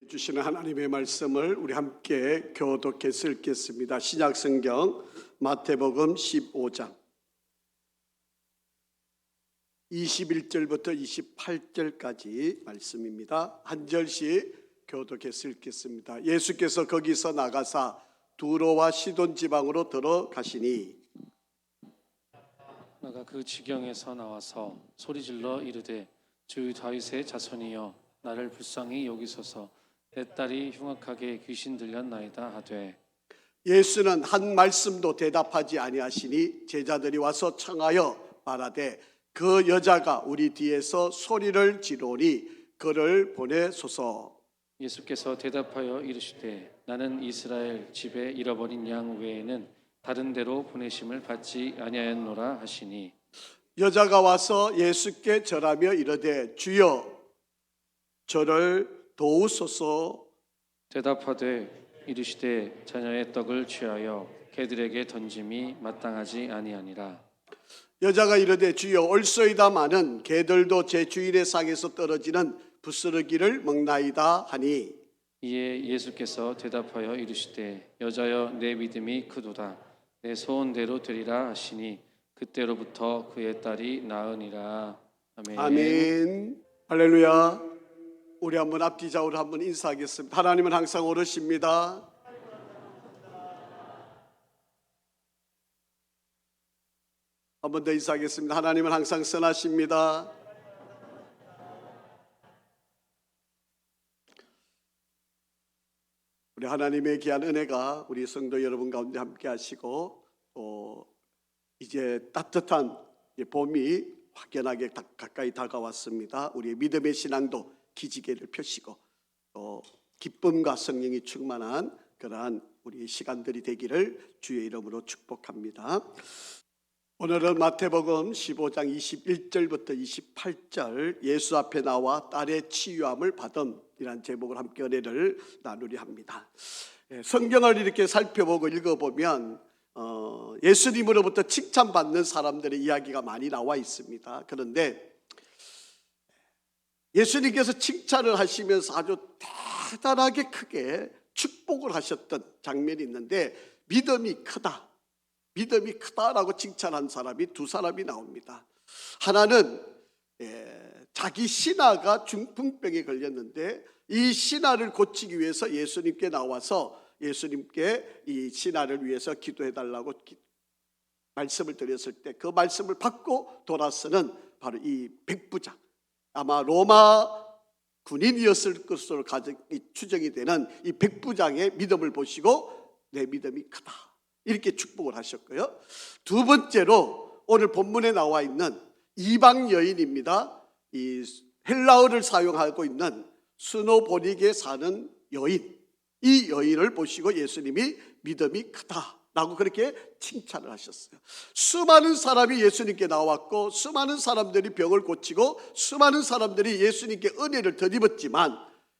주시는 하나님의 말씀을 우리 함께 교독해서 읽겠습니다. 신약성경 마태복음 15장 21절부터 28절까지 말씀입니다. 한 절씩 교독해서 읽겠습니다. 예수께서 거기서 나가사 두로와 시돈 지방으로 들어가시니 나가 그 지경에서 나와서 소리질러 이르되 주 다윗의 자손이여 나를 불쌍히 여기소서 내 딸이 흉악하게 귀신 들렸나이다 하되 예수는 한 말씀도 대답하지 아니하시니 제자들이 와서 청하여 말하되 그 여자가 우리 뒤에서 소리를 지르니 그를 보내소서. 예수께서 대답하여 이르시되 나는 이스라엘 집에 잃어버린 양 외에는 다른 데로 보내심을 받지 아니하였노라 하시니 여자가 와서 예수께 절하며 이르되 주여 저를 도우소서. 대답하되 이르시되 자녀의 떡을 취하여 개들에게 던짐이 마땅하지 아니하니라. 여자가 이르되 주여 올소이다마는 개들도 제 주인의 상에서 떨어지는 부스러기를 먹나이다 하니 이에 예수께서 대답하여 이르시되 여자여 내 믿음이 크도다 내 소원대로 되리라 하시니 그때로부터 그의 딸이 나으니라. 아멘. 아멘. 할렐루야. 우리 한번 앞뒤 좌우로 한번 인사하겠습니다. 하나님은 항상 오르십니다. 한 번 더 인사하겠습니다. 하나님은 항상 선하십니다. 우리 하나님의 귀한 은혜가 우리 성도 여러분 가운데 함께 하시고 또 이제 따뜻한 봄이 확연하게 가까이 다가왔습니다. 우리의 믿음의 신앙도 기지개를 펴시고 또 기쁨과 성령이 충만한 그러한 우리 시간들이 되기를 주의 이름으로 축복합니다. 오늘은 마태복음 15장 21절부터 28절 예수 앞에 나와 딸의 치유함을 받은 이란 제목을 함께 은혜를 나누려 합니다. 성경을 이렇게 살펴보고 읽어보면 예수님으로부터 칭찬받는 사람들의 이야기가 많이 나와 있습니다. 그런데 예수님께서 칭찬을 하시면서 아주 대단하게 크게 축복을 하셨던 장면이 있는데 믿음이 크다라고 칭찬한 사람이 두 사람이 나옵니다. 하나는 자기 신하가 중풍병에 걸렸는데 이 신하를 고치기 위해서 예수님께 나와서 예수님께 이 신하를 위해서 기도해달라고 말씀을 드렸을 때 그 말씀을 받고 돌아서는 바로 이 백부장, 아마 로마 군인이었을 것으로 추정이 되는 이 백부장의 믿음을 보시고 내 믿음이 크다 이렇게 축복을 하셨고요. 두 번째로 오늘 본문에 나와 있는 이방 여인입니다. 이 헬라어를 사용하고 있는 스노보닉에 사는 여인, 이 여인을 보시고 예수님이 믿음이 크다라고 그렇게 칭찬을 하셨어요. 수많은 사람이 예수님께 나왔고 수많은 사람들이 병을 고치고 수많은 사람들이 예수님께 은혜를 덧입었지만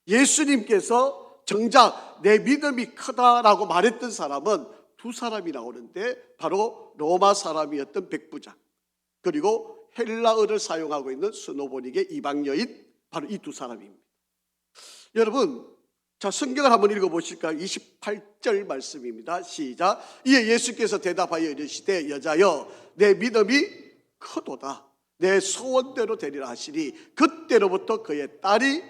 예수님께서 정작 내 믿음이 크다라고 말했던 사람은 두 사람이 나오는데 바로 로마 사람이었던 백부장 그리고 헬라어를 사용하고 있는 스노보닉의 이방 여인, 바로 이 두 사람입니다. 여러분, 자, 성경을 한번 읽어보실까요? 28절 말씀입니다. 시작. 이에 예수께서 대답하여 이르시되 여자여 내 믿음이 크도다 내 소원대로 되리라 하시니 그때로부터 그의 딸이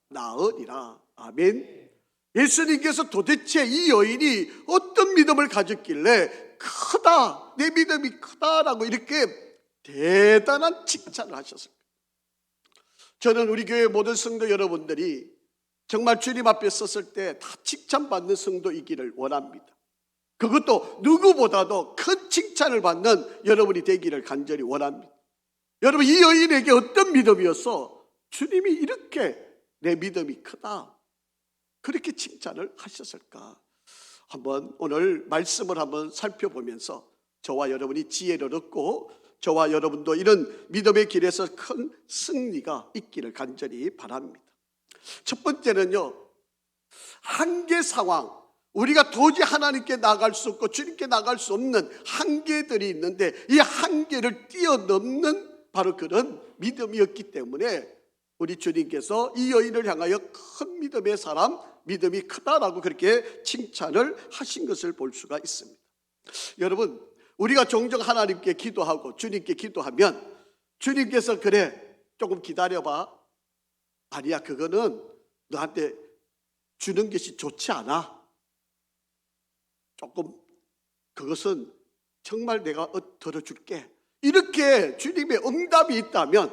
나으니라. 아멘. 예수님께서 도대체 이 여인이 어떤 믿음을 가졌길래 크다, 내 믿음이 크다라고 이렇게 대단한 칭찬을 하셨을까? 저는 우리 교회 모든 성도 여러분들이 정말 주님 앞에 섰을 때 다 칭찬받는 성도이기를 원합니다. 그것도 누구보다도 큰 칭찬을 받는 여러분이 되기를 간절히 원합니다. 여러분, 이 여인에게 어떤 믿음이었어? 주님이 이렇게 내 믿음이 크다 그렇게 칭찬을 하셨을까? 한번 오늘 말씀을 한번 살펴보면서 저와 여러분이 지혜를 얻고 저와 여러분도 이런 믿음의 길에서 큰 승리가 있기를 간절히 바랍니다. 첫 번째는요, 한계 상황, 우리가 도저히 하나님께 나갈 수 없고 주님께 나갈 수 없는 한계들이 있는데 이 한계를 뛰어넘는 바로 그런 믿음이었기 때문에 우리 주님께서 이 여인을 향하여 큰 믿음의 사람, 믿음이 크다라고 그렇게 칭찬을 하신 것을 볼 수가 있습니다. 여러분, 우리가 종종 하나님께 기도하고 주님께 기도하면 주님께서 그래 조금 기다려봐, 아니야 그거는 너한테 주는 것이 좋지 않아, 조금 그것은 정말 내가 들어줄게, 이렇게 주님의 응답이 있다면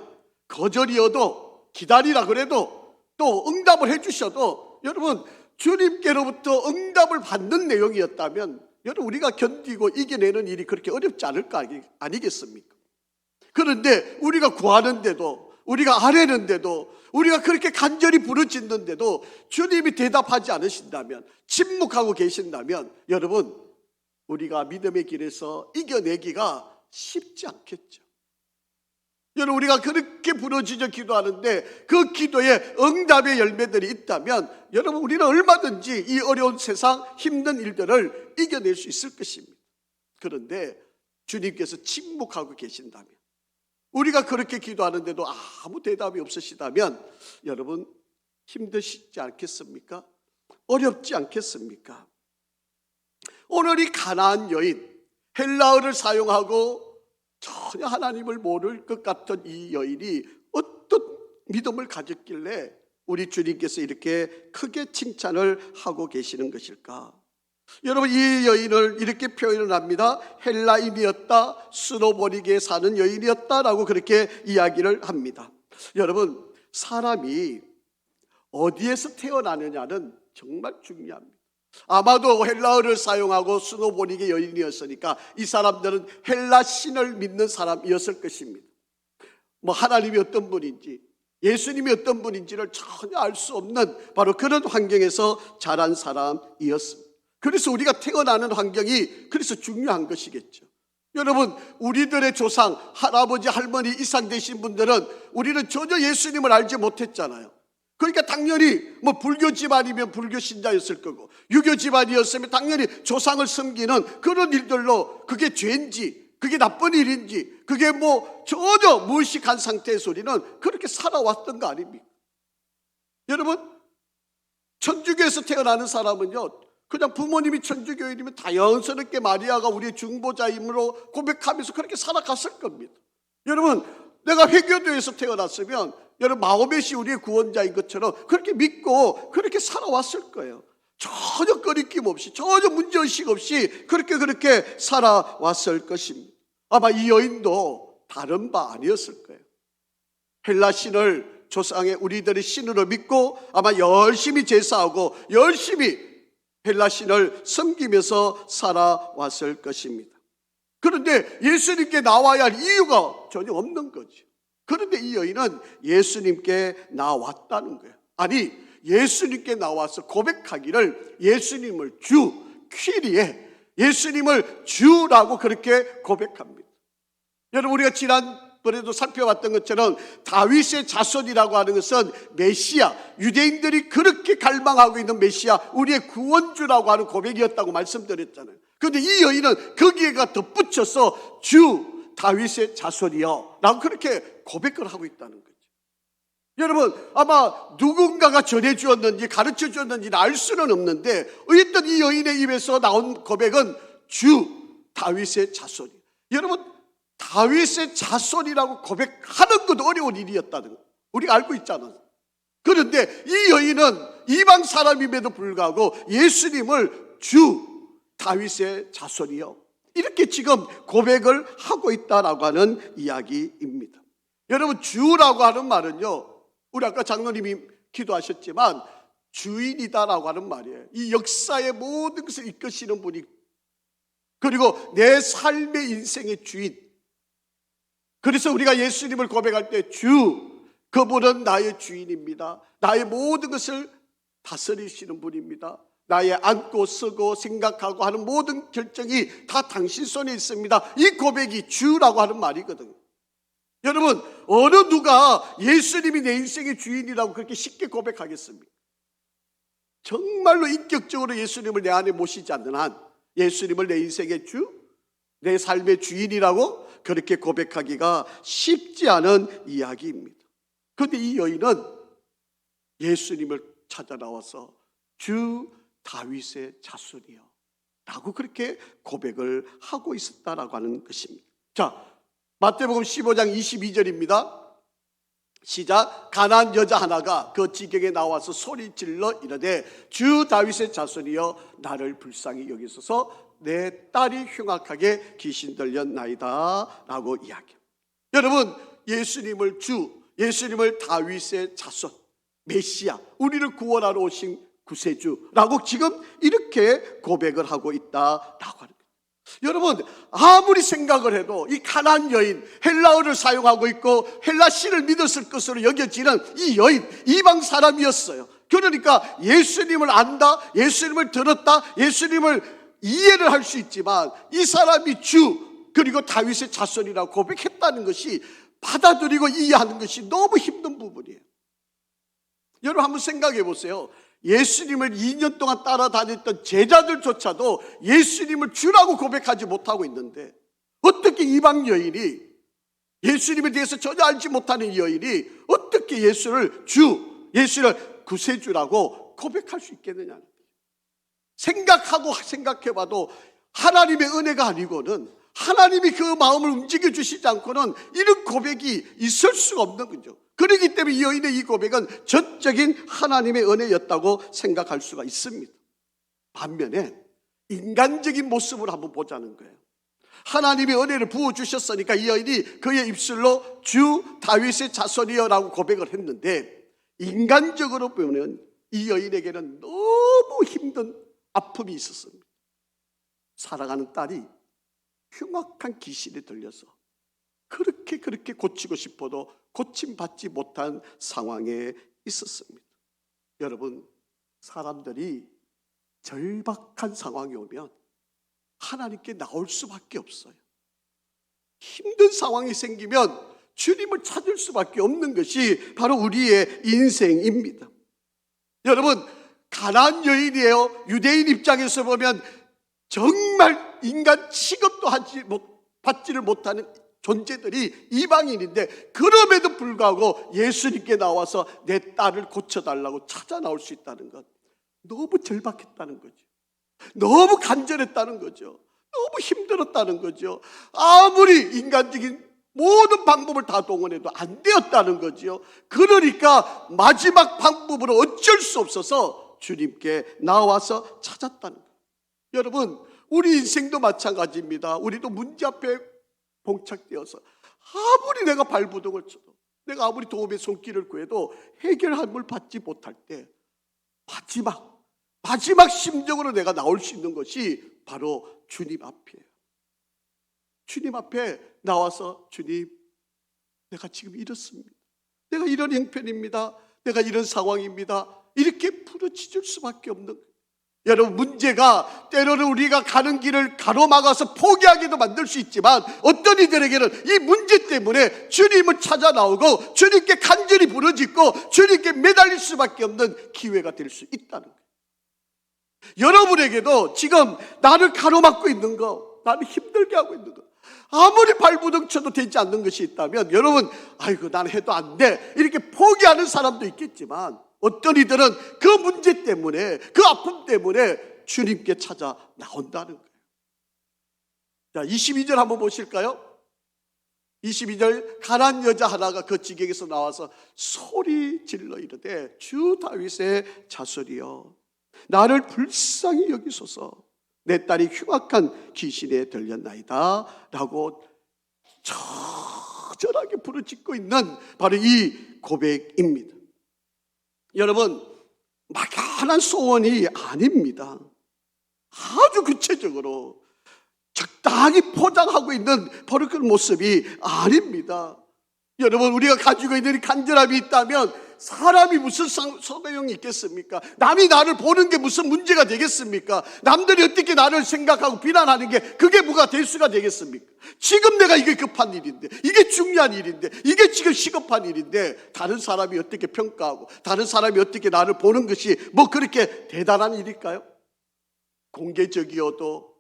거절이어도 기다리라 그래도 또 응답을 해주셔도 여러분 주님께로부터 응답을 받는 내용이었다면 여러분 우리가 견디고 이겨내는 일이 그렇게 어렵지 않을 거 아니겠습니까? 그런데 우리가 구하는데도 우리가 아뢰는데도 우리가 그렇게 간절히 부르짖는데도 주님이 대답하지 않으신다면, 침묵하고 계신다면 여러분 우리가 믿음의 길에서 이겨내기가 쉽지 않겠죠. 여러분 우리가 그렇게 부르짖어 기도하는데 그 기도에 응답의 열매들이 있다면 여러분 우리는 얼마든지 이 어려운 세상 힘든 일들을 이겨낼 수 있을 것입니다. 그런데 주님께서 침묵하고 계신다면, 우리가 그렇게 기도하는데도 아무 대답이 없으시다면 여러분 힘드시지 않겠습니까? 어렵지 않겠습니까? 오늘 이 가나안 여인, 헬라어를 사용하고 전혀 하나님을 모를 것 같은 이 여인이 어떤 믿음을 가졌길래 우리 주님께서 이렇게 크게 칭찬을 하고 계시는 것일까? 여러분 이 여인을 이렇게 표현을 합니다. 헬라인이었다, 스노보니게에 사는 여인이었다라고 그렇게 이야기를 합니다. 여러분 사람이 어디에서 태어나느냐는 정말 중요합니다. 아마도 헬라어를 사용하고 스노보니게 여인이었으니까 이 사람들은 헬라 신을 믿는 사람이었을 것입니다. 뭐 하나님이 어떤 분인지 예수님이 어떤 분인지를 전혀 알 수 없는 바로 그런 환경에서 자란 사람이었습니다. 그래서 우리가 태어나는 환경이 그래서 중요한 것이겠죠. 여러분 우리들의 조상, 할아버지, 할머니 이상 되신 분들은 우리는 전혀 예수님을 알지 못했잖아요. 그러니까 당연히 뭐 불교 집안이면 불교 신자였을 거고 유교 집안이었으면 당연히 조상을 섬기는 그런 일들로 그게 죄인지 그게 나쁜 일인지 그게 뭐 전혀 무의식한 상태에서 우리는 그렇게 살아왔던 거 아닙니까? 여러분 천주교에서 태어나는 사람은요 그냥 부모님이 천주교인이면 자연스럽게 마리아가 우리의 중보자임으로 고백하면서 그렇게 살아갔을 겁니다. 여러분 내가 회교도에서 태어났으면 여러분 마호멧이 우리의 구원자인 것처럼 그렇게 믿고 그렇게 살아왔을 거예요. 전혀 꺼리낌 없이 전혀 문제의식 없이 그렇게 살아왔을 것입니다. 아마 이 여인도 다른 바 아니었을 거예요. 헬라 신을 조상의 우리들의 신으로 믿고 아마 열심히 제사하고 열심히 헬라 신을 섬기면서 살아왔을 것입니다. 그런데 예수님께 나와야 할 이유가 전혀 없는 거죠. 그런데 이 여인은 예수님께 나왔다는 거예요. 아니 예수님께 나와서 고백하기를 예수님을 주, 퀴리에 예수님을 주라고 그렇게 고백합니다. 여러분 우리가 지난번에도 살펴봤던 것처럼 다윗의 자손이라고 하는 것은 메시아, 유대인들이 그렇게 갈망하고 있는 메시아, 우리의 구원주라고 하는 고백이었다고 말씀드렸잖아요. 그런데 이 여인은 거기에가 덧붙여서 주, 다윗의 자손이여 라고 그렇게 고백을 하고 있다는 거죠. 여러분 아마 누군가가 전해주었는지 가르쳐주었는지는 알 수는 없는데 어쨌든 이 여인의 입에서 나온 고백은 주, 다윗의 자손이. 여러분 다윗의 자손이라고 고백하는 것도 어려운 일이었다는 거 우리가 알고 있잖아요. 그런데 이 여인은 이방 사람임에도 불구하고 예수님을 주, 다윗의 자손이여 이렇게 지금 고백을 하고 있다라고 하는 이야기입니다. 여러분 주라고 하는 말은요 우리 아까 장로님이 기도하셨지만 주인이다라고 하는 말이에요. 이 역사의 모든 것을 이끄시는 분이, 그리고 내 삶의 인생의 주인. 그래서 우리가 예수님을 고백할 때 주, 그분은 나의 주인입니다. 나의 모든 것을 다스리시는 분입니다. 나의 앉고 쓰고 생각하고 하는 모든 결정이 다 당신 손에 있습니다. 이 고백이 주라고 하는 말이거든요. 여러분 어느 누가 예수님이 내 인생의 주인이라고 그렇게 쉽게 고백하겠습니까? 정말로 인격적으로 예수님을 내 안에 모시지 않는 한 예수님을 내 인생의 주, 내 삶의 주인이라고 그렇게 고백하기가 쉽지 않은 이야기입니다. 그런데 이 여인은 예수님을 찾아 나와서 주 다윗의 자손이요 라고 그렇게 고백을 하고 있었다라고 하는 것입니다. 자, 마태복음 15장 22절입니다. 시작. 가난한 여자 하나가 그 지경에 나와서 소리 질러 이르되 주 다윗의 자손이여 나를 불쌍히 여기소서 내 딸이 흉악하게 귀신 들렸나이다 라고 이야기합니다. 여러분, 예수님을 주, 예수님을 다윗의 자손, 메시아, 우리를 구원하러 오신 구세주라고 지금 이렇게 고백을 하고 있다라고 하는 거예요. 여러분, 아무리 생각을 해도 이 가난한 여인, 헬라어를 사용하고 있고 헬라신을 믿었을 것으로 여겨지는 이 여인, 이방 사람이었어요. 그러니까 예수님을 안다, 예수님을 들었다, 예수님을 이해를 할 수 있지만 이 사람이 주 그리고 다윗의 자손이라고 고백했다는 것이 받아들이고 이해하는 것이 너무 힘든 부분이에요. 여러분 한번 생각해 보세요. 예수님을 2년 동안 따라다녔던 제자들조차도 예수님을 주라고 고백하지 못하고 있는데 어떻게 이방 여인이, 예수님에 대해서 전혀 알지 못하는 여인이 어떻게 예수를 주, 예수를 구세주라고 고백할 수 있겠느냐. 생각해봐도 하나님의 은혜가 아니고는, 하나님이 그 마음을 움직여 주시지 않고는 이런 고백이 있을 수가 없는 거죠. 그렇기 때문에 이 여인의 이 고백은 전적인 하나님의 은혜였다고 생각할 수가 있습니다. 반면에 인간적인 모습을 한번 보자는 거예요. 하나님의 은혜를 부어주셨으니까 이 여인이 그의 입술로 주 다윗의 자손이여라고 고백을 했는데, 인간적으로 보면 이 여인에게는 너무 힘든 아픔이 있었습니다. 사랑하는 딸이 흉악한 귀신에 들려서 그렇게 고치고 싶어도 고침받지 못한 상황에 있었습니다. 여러분, 사람들이 절박한 상황이 오면 하나님께 나올 수밖에 없어요. 힘든 상황이 생기면 주님을 찾을 수밖에 없는 것이 바로 우리의 인생입니다. 여러분, 가난한 여인이에요. 유대인 입장에서 보면 정말 인간 취급도 받지를 못하는 존재들이 이방인인데, 그럼에도 불구하고 예수님께 나와서 내 딸을 고쳐달라고 찾아 나올 수 있다는 것, 너무 절박했다는 거죠. 너무 간절했다는 거죠. 너무 힘들었다는 거죠. 아무리 인간적인 모든 방법을 다 동원해도 안 되었다는 거죠. 그러니까 마지막 방법으로 어쩔 수 없어서 주님께 나와서 찾았다는 거예요. 여러분, 우리 인생도 마찬가지입니다. 우리도 문제 앞에 봉착되어서 아무리 내가 발부둥을 쳐도, 내가 아무리 도움의 손길을 구해도 해결함을 받지 못할 때 마지막 심정으로 내가 나올 수 있는 것이 바로 주님 앞이에요. 주님 앞에 나와서, 주님, 내가 지금 이렇습니다. 내가 이런 형편입니다. 내가 이런 상황입니다. 이렇게 부르짖을 수밖에 없는 거예요. 여러분, 문제가 때로는 우리가 가는 길을 가로막아서 포기하게도 만들 수 있지만, 어떤 이들에게는 이 문제 때문에 주님을 찾아 나오고 주님께 간절히 부르짖고 주님께 매달릴 수밖에 없는 기회가 될 수 있다는 거예요. 여러분에게도 지금 나를 가로막고 있는 거, 나를 힘들게 하고 있는 거, 아무리 발부둥 쳐도 되지 않는 것이 있다면, 여러분, 아이고 난 해도 안 돼, 이렇게 포기하는 사람도 있겠지만, 어떤 이들은 그 문제 때문에, 그 아픔 때문에 주님께 찾아 나온다는 거예요. 자, 22절 한번 보실까요? 22절, 가난한 여자 하나가 그 지경에서 나와서 소리 질러 이르되 주 다윗의 자손이여 나를 불쌍히 여기소서 내 딸이 흉악한 귀신에 들렸나이다 라고 처절하게 부르짖고 있는 바로 이 고백입니다. 여러분, 막연한 소원이 아닙니다. 아주 구체적으로 적당히 포장하고 있는 바로 그런 모습이 아닙니다. 여러분, 우리가 가지고 있는 간절함이 있다면 사람이 무슨 소용이 있겠습니까? 남이 나를 보는 게 무슨 문제가 되겠습니까? 남들이 어떻게 나를 생각하고 비난하는 게 그게 뭐가 될 수가 되겠습니까? 지금 내가 이게 급한 일인데, 이게 중요한 일인데, 이게 지금 시급한 일인데, 다른 사람이 어떻게 평가하고 다른 사람이 어떻게 나를 보는 것이 뭐 그렇게 대단한 일일까요? 공개적이어도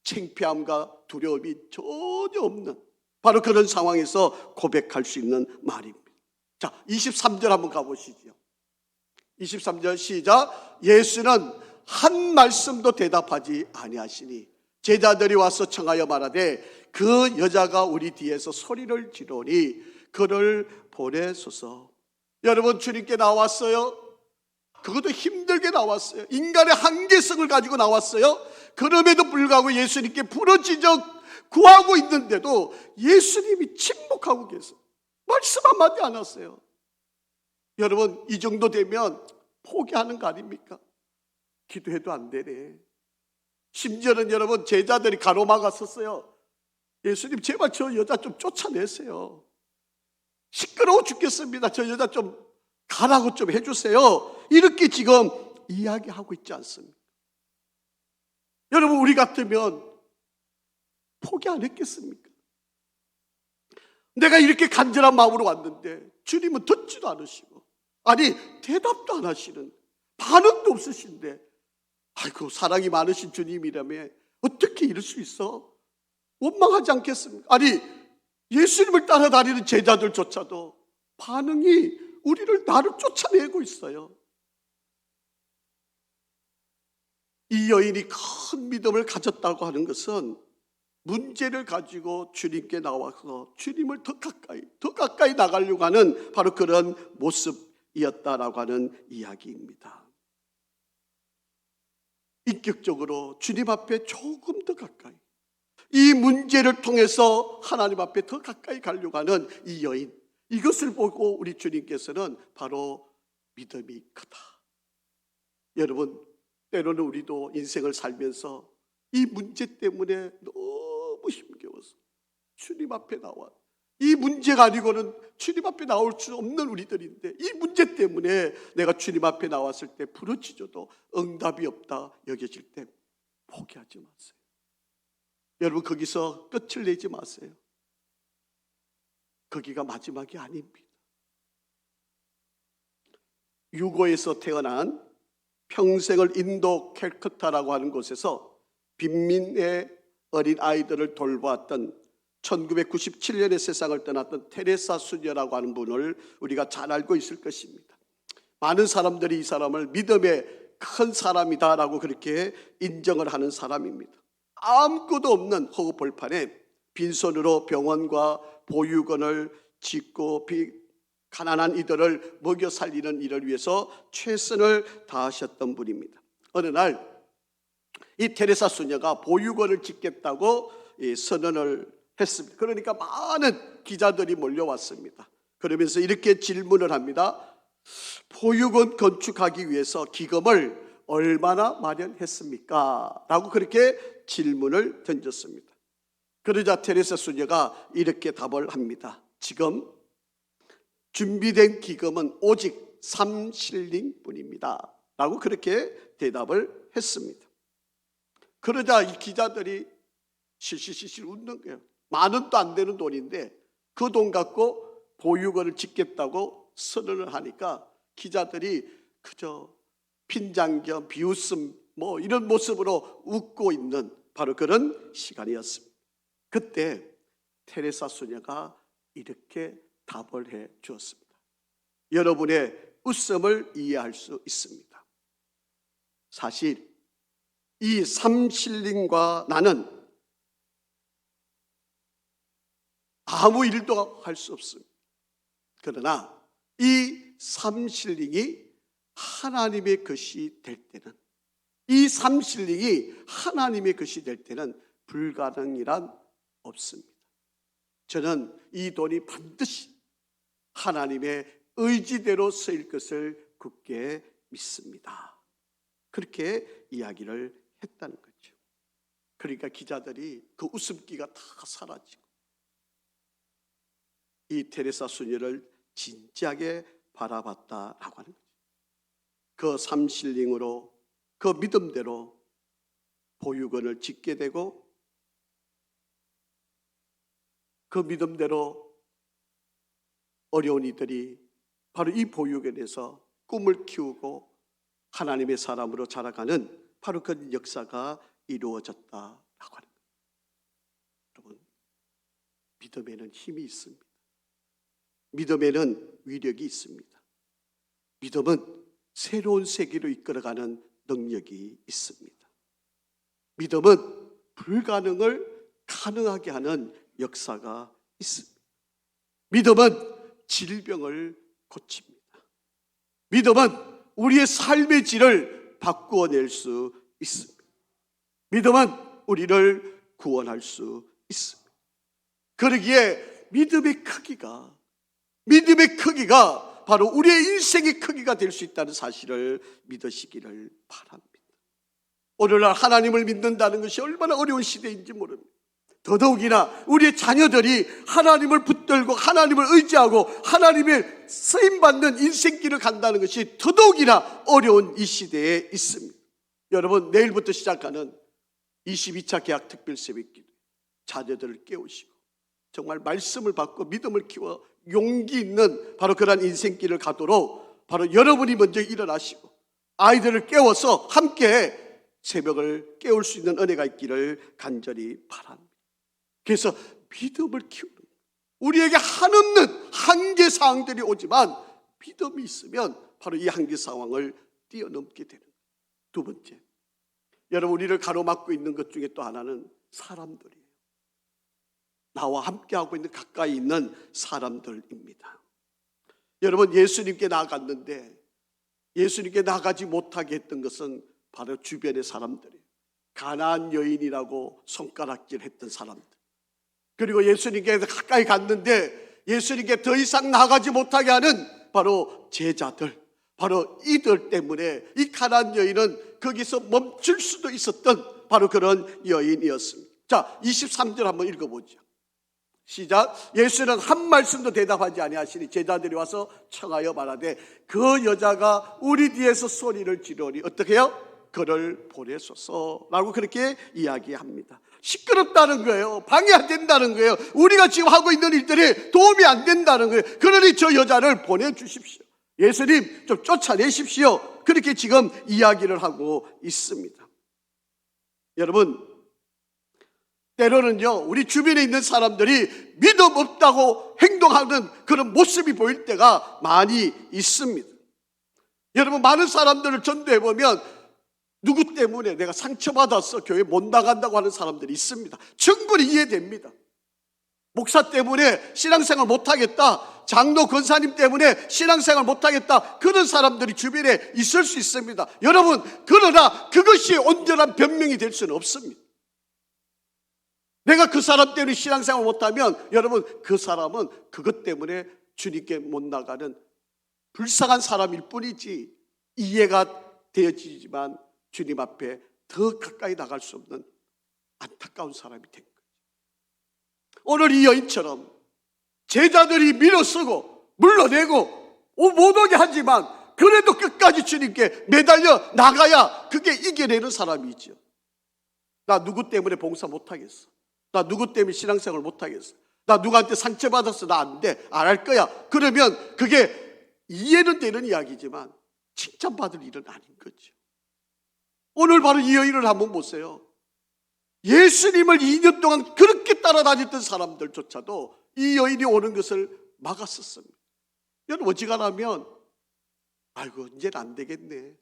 창피함과 두려움이 전혀 없는 바로 그런 상황에서 고백할 수 있는 말입니다. 자, 23절 한번 가보시죠. 23절 시작. 예수는 한 말씀도 대답하지 아니하시니 제자들이 와서 청하여 말하되 그 여자가 우리 뒤에서 소리를 지르니 그를 보내소서. 여러분, 주님께 나왔어요. 그것도 힘들게 나왔어요. 인간의 한계성을 가지고 나왔어요. 그럼에도 불구하고 예수님께 부르짖어 구하고 있는데도 예수님이 침묵하고 계세요. 말씀 한마디 안 하세요. 여러분, 이 정도 되면 포기하는 거 아닙니까? 기도해도 안 되네. 심지어는 여러분, 제자들이 가로막았었어요. 예수님, 제발 저 여자 좀 쫓아내세요. 시끄러워 죽겠습니다. 저 여자 좀 가라고 좀 해주세요. 이렇게 지금 이야기하고 있지 않습니까? 여러분, 우리 같으면 포기 안 했겠습니까? 내가 이렇게 간절한 마음으로 왔는데 주님은 듣지도 않으시고, 아니 대답도 안 하시는, 반응도 없으신데, 아이고 사랑이 많으신 주님이라며 어떻게 이럴 수 있어? 원망하지 않겠습니까? 아니 예수님을 따라다니는 제자들조차도 반응이 나를 쫓아내고 있어요. 이 여인이 큰 믿음을 가졌다고 하는 것은 문제를 가지고 주님께 나와서 주님을 더 가까이 나가려고 하는 바로 그런 모습이었다라고 하는 이야기입니다. 인격적으로 주님 앞에 조금 더 가까이, 이 문제를 통해서 하나님 앞에 더 가까이 가려고 하는 이 여인, 이것을 보고 우리 주님께서는 바로 믿음이 크다. 여러분, 때로는 우리도 인생을 살면서 이 문제 때문에 너무 힘겨워서 주님 앞에 나와, 이 문제가 아니고는 주님 앞에 나올 수 없는 우리들인데 이 문제 때문에 내가 주님 앞에 나왔을 때 부르짖어도 응답이 없다 여겨질 때 포기하지 마세요. 여러분, 거기서 끝을 내지 마세요. 거기가 마지막이 아닙니다. 유고에서 태어난 평생을 인도 캘커타라고 하는 곳에서 빈민의 어린 아이들을 돌보았던 1997년에 세상을 떠났던 테레사 수녀라고 하는 분을 우리가 잘 알고 있을 것입니다. 많은 사람들이 이 사람을 믿음의 큰 사람이다라고 그렇게 인정을 하는 사람입니다. 아무것도 없는 허구벌판에 빈손으로 병원과 보육원을 짓고 가난한 이들을 먹여 살리는 일을 위해서 최선을 다하셨던 분입니다. 어느 날 이 테레사 수녀가 보육원을 짓겠다고 선언을 했습니다. 그러니까 많은 기자들이 몰려왔습니다. 그러면서 이렇게 질문을 합니다. 보육원 건축하기 위해서 기금을 얼마나 마련했습니까? 라고 그렇게 질문을 던졌습니다. 그러자 테레사 수녀가 이렇게 답을 합니다. 지금 준비된 기금은 오직 3실링 뿐입니다. 라고 그렇게 대답을 했습니다. 그러자 이 기자들이 실실실실 웃는 거예요. 만 원도 안 되는 돈인데 그 돈 갖고 보육원을 짓겠다고 선언을 하니까 기자들이 그저 핀잔겸 비웃음 이런 모습으로 웃고 있는 바로 그런 시간이었습니다. 그때 테레사 수녀가 이렇게 답을 해 주었습니다. 여러분의 웃음을 이해할 수 있습니다. 사실 이 3실링과 나는 아무 일도 할 수 없습니다. 그러나 이 3실링이 하나님의 것이 될 때는, 이 3실링이 하나님의 것이 될 때는 불가능이란 없습니다. 저는 이 돈이 반드시 하나님의 의지대로 쓰일 것을 굳게 믿습니다. 그렇게 이야기를 했다는 거죠. 그러니까 기자들이 그 웃음기가 다 사라지고 이 테레사 수녀를 진지하게 바라봤다라고 하는 거죠. 그 3실링으로 그 믿음대로 보육원을 짓게 되고 그 믿음대로 어려운 이들이 바로 이 보육원에서 꿈을 키우고 하나님의 사람으로 자라가는 바로 그 역사가 이루어졌다라고 하는 거예요. 여러분, 믿음에는 힘이 있습니다. 믿음에는 위력이 있습니다. 믿음은 새로운 세계로 이끌어가는 능력이 있습니다. 믿음은 불가능을 가능하게 하는 역사가 있습니다. 믿음은 질병을 고칩니다. 믿음은 우리의 삶의 질을 바꾸어낼 수 있습니다. 믿음은 우리를 구원할 수 있습니다. 그러기에 믿음의 크기가 바로 우리의 인생의 크기가 될 수 있다는 사실을 믿으시기를 바랍니다. 오늘날 하나님을 믿는다는 것이 얼마나 어려운 시대인지 모릅니다. 더더욱이나 우리의 자녀들이 하나님을 붙들고 하나님을 의지하고 하나님의 쓰임받는 인생길을 간다는 것이 더더욱이나 어려운 이 시대에 있습니다. 여러분, 내일부터 시작하는 22차 개학 특별 새벽기도 자녀들을 깨우시고 정말 말씀을 받고 믿음을 키워 용기 있는 바로 그러한 인생길을 가도록 바로 여러분이 먼저 일어나시고 아이들을 깨워서 함께 새벽을 깨울 수 있는 은혜가 있기를 간절히 바랍니다. 그래서 믿음을 키우는, 우리에게 한없는 한계 상황들이 오지만 믿음이 있으면 바로 이 한계 상황을 뛰어넘게 되는 거예요. 두 번째, 여러분, 우리를 가로막고 있는 것 중에 또 하나는 사람들이에요. 나와 함께하고 있는, 가까이 있는 사람들입니다. 여러분, 예수님께 나아갔는데 예수님께 나가지 못하게 했던 것은 바로 주변의 사람들이에요. 가나안 여인이라고 손가락질했던 사람들, 그리고 예수님께 가까이 갔는데 예수님께 더 이상 나가지 못하게 하는 바로 제자들, 바로 이들 때문에 이 가나안 여인은 거기서 멈출 수도 있었던 바로 그런 여인이었습니다. 자, 23절 한번 읽어보죠. 시작. 예수는 한 말씀도 대답하지 아니하시니 제자들이 와서 청하여 말하되 그 여자가 우리 뒤에서 소리를 지르니 어떻게 해요? 그를 보내소서라고 그렇게 이야기합니다. 시끄럽다는 거예요. 방해 안 된다는 거예요. 우리가 지금 하고 있는 일들이 도움이 안 된다는 거예요. 그러니 저 여자를 보내주십시오. 예수님 좀 쫓아내십시오. 그렇게 지금 이야기를 하고 있습니다. 여러분, 때로는요, 우리 주변에 있는 사람들이 믿음 없다고 행동하는 그런 모습이 보일 때가 많이 있습니다. 여러분, 많은 사람들을 전도해보면 누구 때문에 내가 상처받았어 교회 못 나간다고 하는 사람들이 있습니다. 충분히 이해됩니다. 목사 때문에 신앙생활 못하겠다, 장로 권사님 때문에 신앙생활 못하겠다, 그런 사람들이 주변에 있을 수 있습니다. 여러분, 그러나 그것이 온전한 변명이 될 수는 없습니다. 내가 그 사람 때문에 신앙생활 못하면 여러분, 그 사람은 그것 때문에 주님께 못 나가는 불쌍한 사람일 뿐이지 이해가 되어지지만 주님 앞에 더 가까이 나갈 수 없는 안타까운 사람이 된 거죠. 오늘 이 여인처럼 제자들이 밀어쓰고 물러내고 못 오게 하지만 그래도 끝까지 주님께 매달려 나가야 그게 이겨내는 사람이죠. 나 누구 때문에 봉사 못하겠어, 나 누구 때문에 신앙생활 못하겠어, 나 누구한테 상처받았어, 나 안 돼, 안 할 거야. 그러면 그게 이해는 되는 이야기지만 칭찬받을 일은 아닌 거죠. 오늘 바로 이 여인을 한번 보세요. 예수님을 2년 동안 그렇게 따라다녔던 사람들조차도 이 여인이 오는 것을 막았었습니다. 여러분, 어지간하면 아이고 이제는 안 되겠네,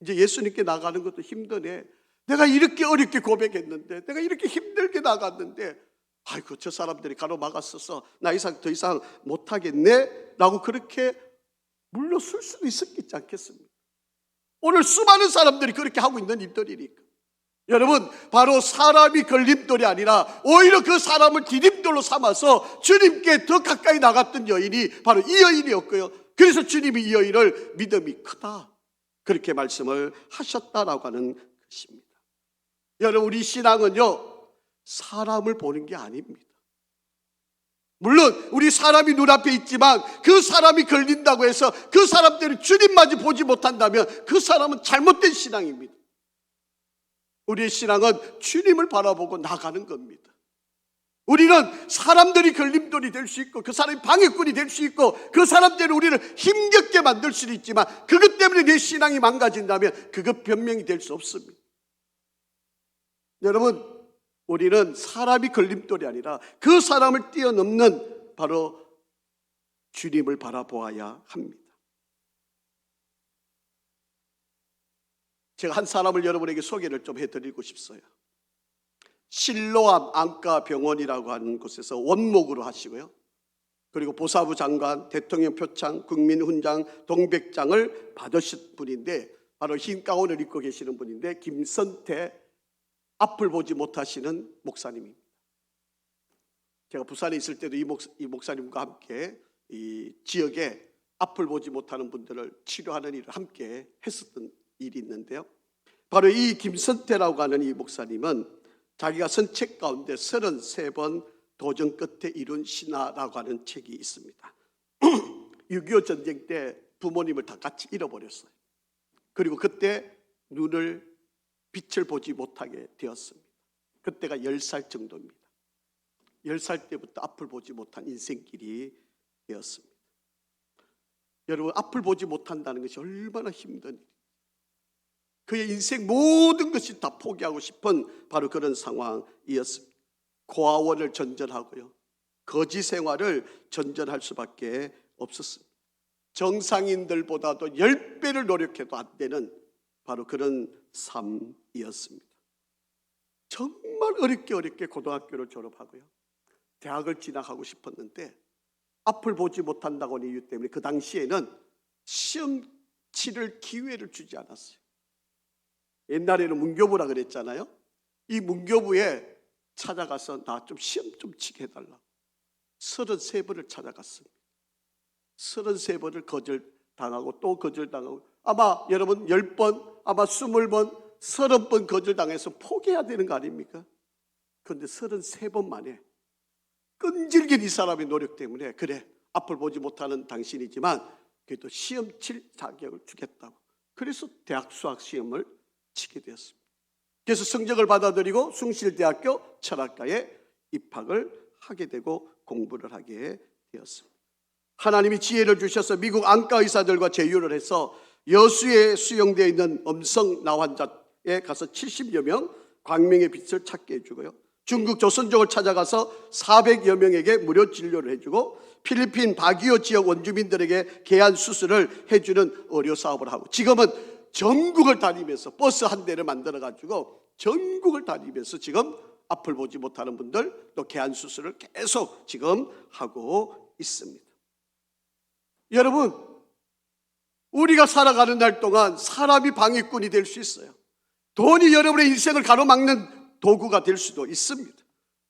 이제 예수님께 나가는 것도 힘드네, 내가 이렇게 어렵게 고백했는데, 내가 이렇게 힘들게 나갔는데 아이고 저 사람들이 가로막았어서 나 더 이상 못하겠네 라고 그렇게 물러설 수도 있었겠지 않겠습니까? 오늘 수많은 사람들이 그렇게 하고 있는 일들이니까. 여러분, 바로 사람이 걸림돌이 아니라 오히려 그 사람을 디딤돌로 삼아서 주님께 더 가까이 나갔던 여인이 바로 이 여인이었고요. 그래서 주님이 이 여인을 믿음이 크다 그렇게 말씀을 하셨다라고 하는 것입니다. 여러분, 우리 신앙은요, 사람을 보는 게 아닙니다. 물론 우리 사람이 눈앞에 있지만 그 사람이 걸린다고 해서 그 사람들이 주님마저 보지 못한다면 그 사람은 잘못된 신앙입니다. 우리의 신앙은 주님을 바라보고 나가는 겁니다. 우리는 사람들이 걸림돌이 될 수 있고 그 사람이 방해꾼이 될 수 있고 그 사람들이 우리를 힘겹게 만들 수도 있지만 그것 때문에 내 신앙이 망가진다면 그것 변명이 될 수 없습니다. 여러분, 우리는 사람이 걸림돌이 아니라 그 사람을 뛰어넘는 바로 주님을 바라보아야 합니다. 제가 한 사람을 여러분에게 소개를 좀 해드리고 싶어요. 실로암 안과병원이라고 하는 곳에서 원목으로 하시고요, 그리고 보사부 장관, 대통령 표창, 국민훈장, 동백장을 받으신 분인데 바로 흰 가운을 입고 계시는 분인데 김선태, 앞을 보지 못하시는 목사님입니다. 제가 부산에 있을 때도 이 목사님과 함께 이 지역에 앞을 보지 못하는 분들을 치료하는 일을 함께 했었던 일이 있는데요, 바로 이 김선태라고 하는 이 목사님은 자기가 쓴 책 가운데 33번 도전 끝에 이룬 신화라고 하는 책이 있습니다. 6.25 전쟁 때 부모님을 다 같이 잃어버렸어요. 그리고 그때 눈을 빛을 보지 못하게 되었습니다. 그때가 10살 정도입니다. 10살 때부터 앞을 보지 못한 인생길이 되었습니다. 여러분, 앞을 보지 못한다는 것이 얼마나 힘든 일이에요. 그의 인생 모든 것이 다 포기하고 싶은 바로 그런 상황이었습니다. 고아원을 전전하고요, 거지 생활을 전전할 수밖에 없었습니다. 정상인들보다도 10배를 노력해도 안 되는 바로 그런 삶이었습니다. 정말 어렵게 고등학교를 졸업하고요, 대학을 진학하고 싶었는데 앞을 보지 못한다고 하는 이유 때문에 그 당시에는 시험 치를 기회를 주지 않았어요. 옛날에는 문교부라 그랬잖아요. 이 문교부에 찾아가서 나 좀 시험 좀 치게 해달라고 33번을 찾아갔습니다. 33번을 거절당하고 또 거절당하고, 아마 여러분 10번, 아마 20번, 30번 거절당해서 포기해야 되는 거 아닙니까? 그런데 33번 만에 끈질긴 이 사람의 노력 때문에, 그래, 앞을 보지 못하는 당신이지만 그래도 시험 칠 자격을 주겠다고, 그래서 대학 수학 시험을 치게 되었습니다. 그래서 성적을 받아들이고 숭실대학교 철학과에 입학을 하게 되고 공부를 하게 되었습니다. 하나님이 지혜를 주셔서 미국 안과 의사들과 제휴를 해서 여수에 수용되어 있는 음성 나환자에 가서 70여 명 광명의 빛을 찾게 해주고요, 중국 조선족을 찾아가서 400여 명에게 무료 진료를 해주고, 필리핀 바기오 지역 원주민들에게 개안 수술을 해주는 의료 사업을 하고, 지금은 전국을 다니면서 버스 한 대를 만들어 가지고 전국을 다니면서 지금 앞을 보지 못하는 분들 또 개안 수술을 계속 지금 하고 있습니다. 여러분, 우리가 살아가는 날 동안 사람이 방해꾼이 될 수 있어요. 돈이 여러분의 인생을 가로막는 도구가 될 수도 있습니다.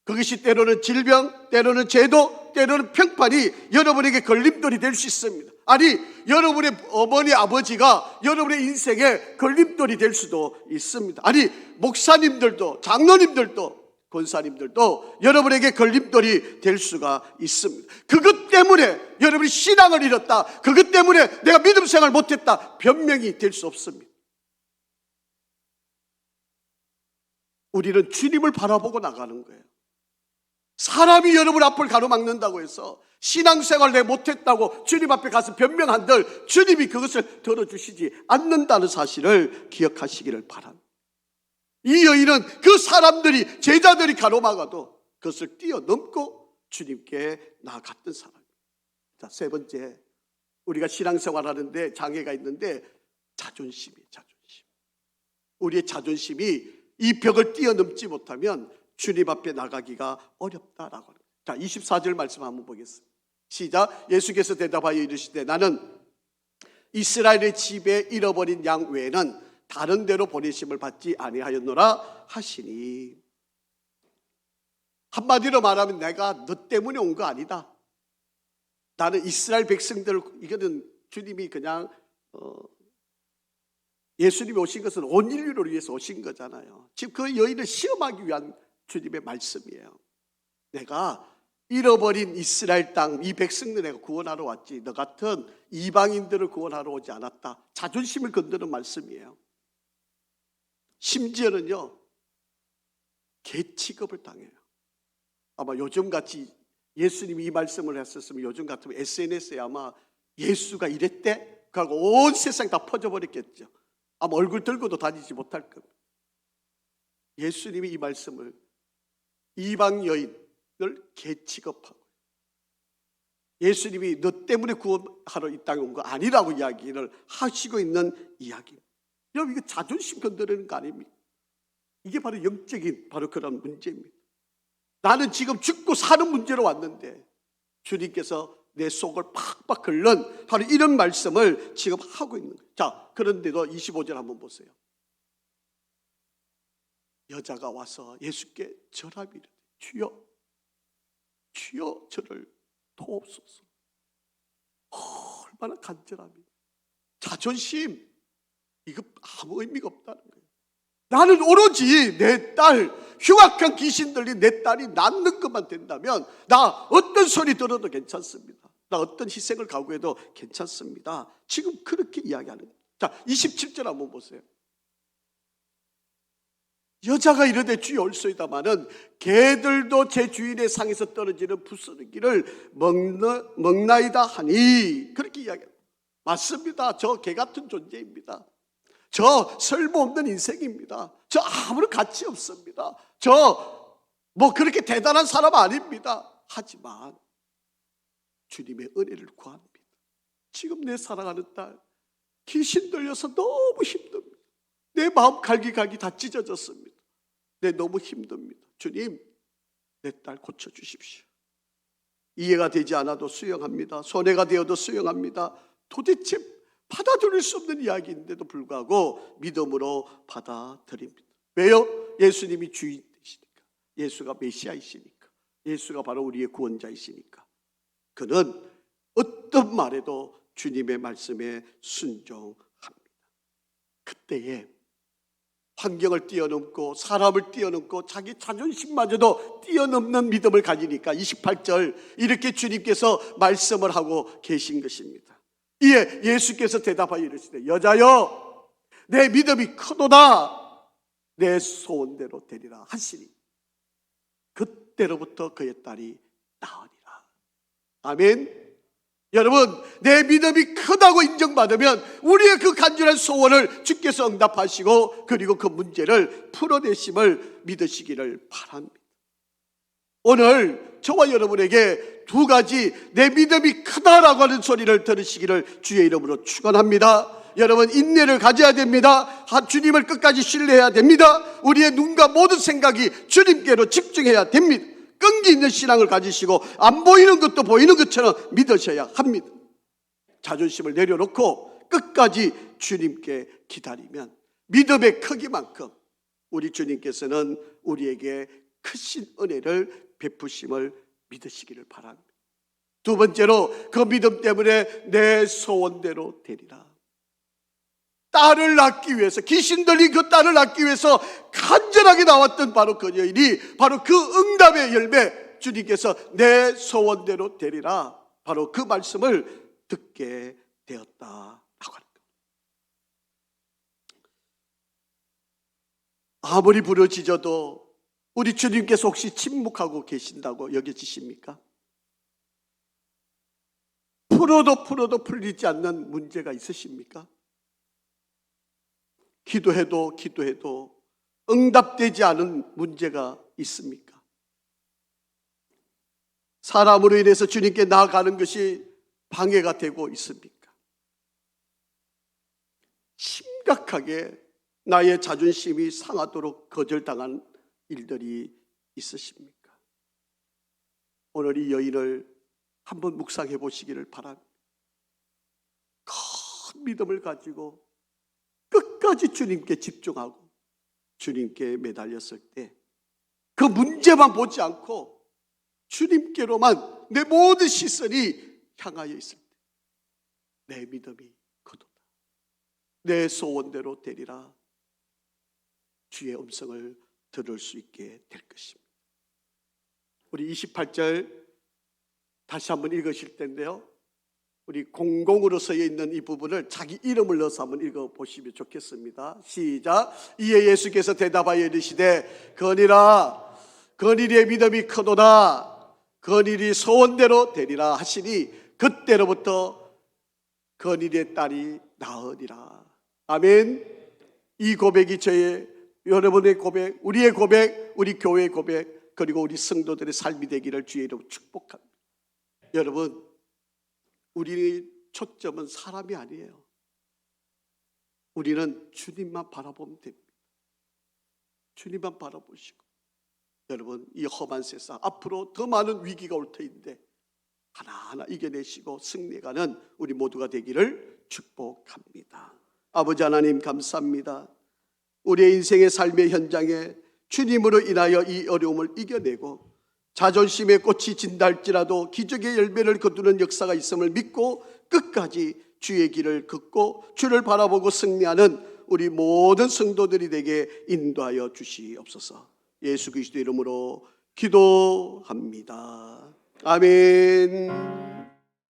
그것이 때로는 질병, 때로는 제도, 때로는 평판이 여러분에게 걸림돌이 될 수 있습니다. 아니, 여러분의 어머니, 아버지가 여러분의 인생에 걸림돌이 될 수도 있습니다. 아니, 목사님들도, 장로님들도, 권사님들도 여러분에게 걸림돌이 될 수가 있습니다. 그것 때문에 여러분이 신앙을 잃었다, 그것 때문에 내가 믿음 생활 못했다, 변명이 될 수 없습니다. 우리는 주님을 바라보고 나가는 거예요. 사람이 여러분 앞을 가로막는다고 해서 신앙생활 내가 못했다고 주님 앞에 가서 변명한들 주님이 그것을 들어주시지 않는다는 사실을 기억하시기를 바랍니다. 이 여인은 그 사람들이, 제자들이 가로막아도 그것을 뛰어넘고 주님께 나아갔던 사람입니다. 자, 세 번째, 우리가 신앙생활 하는데 장애가 있는데 자존심이에요. 자존심. 우리의 자존심이 이 벽을 뛰어넘지 못하면 주님 앞에 나가기가 어렵다라고 합니다. 자, 24절 말씀 한번 보겠습니다. 시작. 예수께서 대답하여 이르시되 나는 이스라엘의 집에 잃어버린 양 외에는 다른 데로 보내심을 받지 아니하였노라 하시니. 한마디로 말하면 내가 너 때문에 온 거 아니다. 나는 이스라엘 백성들, 이거는 주님이 그냥 예수님이 오신 것은 온 인류를 위해서 오신 거잖아요. 지금 그 여인을 시험하기 위한 주님의 말씀이에요. 내가 잃어버린 이스라엘 땅, 이 백성들 내가 구원하러 왔지, 너 같은 이방인들을 구원하러 오지 않았다. 자존심을 건드는 말씀이에요. 심지어는요, 개 취급을 당해요. 아마 요즘같이 예수님이 이 말씀을 했었으면 요즘 같으면 SNS에 아마 예수가 이랬대? 그러고 온 세상 다 퍼져버렸겠죠. 아마 얼굴 들고도 다니지 못할 겁니다. 예수님이 이 말씀을 이방 여인을 개 취급하고 예수님이 너 때문에 구원하러 이 땅에 온 거 아니라고 이야기를 하시고 있는 이야기입니다. 여러분, 이거 자존심 건드리는 거 아닙니까? 이게 바로 영적인 바로 그런 문제입니다. 나는 지금 죽고 사는 문제로 왔는데 주님께서 내 속을 팍팍 긁는 바로 이런 말씀을 지금 하고 있는 거예요. 자, 그런데도 25절 한번 보세요. 여자가 와서 예수께 절하비를, 주여, 주여 저를 도옵소서. 얼마나 간절합니다. 자존심, 이거 아무 의미가 없다는 거예요. 나는 오로지 내 딸, 흉악한 귀신 들린 내 딸이 낫는 것만 된다면 나 어떤 소리 들어도 괜찮습니다. 나 어떤 희생을 각오해도 괜찮습니다. 지금 그렇게 이야기하는 거예요. 자, 27절 한번 보세요. 여자가 이르되 주여 올소이다마는 개들도 제 주인의 상에서 떨어지는 부스러기를 먹나이다 하니, 그렇게 이야기합니다. 맞습니다. 저 개 같은 존재입니다. 저 쓸모없는 인생입니다. 저 아무런 가치 없습니다. 저 뭐 그렇게 대단한 사람 아닙니다. 하지만 주님의 은혜를 구합니다. 지금 내 사랑하는 딸 귀신 들려서 너무 힘듭니다. 내 마음 갈기갈기 다 찢어졌습니다. 내 너무 힘듭니다. 주님, 내 딸 고쳐주십시오. 이해가 되지 않아도 수용합니다. 손해가 되어도 수용합니다. 도대체 받아들일 수 없는 이야기인데도 불구하고 믿음으로 받아들입니다. 왜요? 예수님이 주인 되시니까. 예수가 메시아이시니까. 예수가 바로 우리의 구원자이시니까. 그는 어떤 말에도 주님의 말씀에 순종합니다. 그때에 환경을 뛰어넘고 사람을 뛰어넘고 자기 자존심마저도 뛰어넘는 믿음을 가지니까 28절 이렇게 주님께서 말씀을 하고 계신 것입니다. 이에 예수께서 대답하여 이르시되 여자여 내 믿음이 크도다 내 소원대로 되리라 하시니 그때로부터 그의 딸이 나으니라. 아멘. 여러분, 내 믿음이 크다고 인정받으면 우리의 그 간절한 소원을 주께서 응답하시고 그리고 그 문제를 풀어내심을 믿으시기를 바랍니다. 오늘 저와 여러분에게 두 가지 내 믿음이 크다라고 하는 소리를 들으시기를 주의 이름으로 축원합니다. 여러분, 인내를 가져야 됩니다. 주님을 끝까지 신뢰해야 됩니다. 우리의 눈과 모든 생각이 주님께로 집중해야 됩니다. 끈기 있는 신앙을 가지시고 안 보이는 것도 보이는 것처럼 믿으셔야 합니다. 자존심을 내려놓고 끝까지 주님께 기다리면 믿음의 크기만큼 우리 주님께서는 우리에게 크신 은혜를 베푸심을 믿으시기를 바랍니다. 두 번째로 그 믿음 때문에 내 소원대로 되리라. 딸을 낳기 위해서, 귀신 들린 그 딸을 낳기 위해서 간절하게 나왔던 바로 그 여인이 바로 그 응답의 열매, 주님께서 내 소원대로 되리라, 바로 그 말씀을 듣게 되었다라고 하는 겁니다. 아무리 부르짖어도 우리 주님께서 혹시 침묵하고 계신다고 여겨지십니까? 풀어도 풀리지 않는 문제가 있으십니까? 기도해도 응답되지 않은 문제가 있습니까? 사람으로 인해서 주님께 나아가는 것이 방해가 되고 있습니까? 심각하게 나의 자존심이 상하도록 거절당한 일들이 있으십니까? 오늘 이 여인을 한번 묵상해 보시기를 바랍니다. 큰 믿음을 가지고 끝까지 주님께 집중하고 주님께 매달렸을 때 그 문제만 보지 않고 주님께로만 내 모든 시선이 향하여 있을 때 내 믿음이 크도다. 내 소원대로 되리라. 주의 음성을 들을 수 있게 될 것입니다. 우리 28절 다시 한번 읽으실 텐데요. 우리 공공으로 서 있는 이 부분을 자기 이름을 넣어서 한번 읽어보시면 좋겠습니다. 시작. 이에 예수께서 대답하여 이르시되 건일이의 믿음이 크도다. 건일이 소원대로 되리라 하시니 그때로부터 건일이의 딸이 나으니라. 아멘. 이 고백이 여러분의 고백, 우리의 고백, 우리 교회의 고백, 그리고 우리 성도들의 삶이 되기를 주의 이름으로 축복합니다. 여러분, 우리의 초점은 사람이 아니에요. 우리는 주님만 바라보면 됩니다. 주님만 바라보시고, 여러분, 이 험한 세상 앞으로 더 많은 위기가 올 터인데 하나하나 이겨내시고 승리가는 우리 모두가 되기를 축복합니다. 아버지 하나님, 감사합니다. 우리의 인생의 삶의 현장에 주님으로 인하여 이 어려움을 이겨내고 자존심의 꽃이 진다 할지라도 기적의 열매를 거두는 역사가 있음을 믿고 끝까지 주의 길을 걷고 주를 바라보고 승리하는 우리 모든 성도들이 되게 인도하여 주시옵소서. 예수 그리스도 이름으로 기도합니다. 아멘.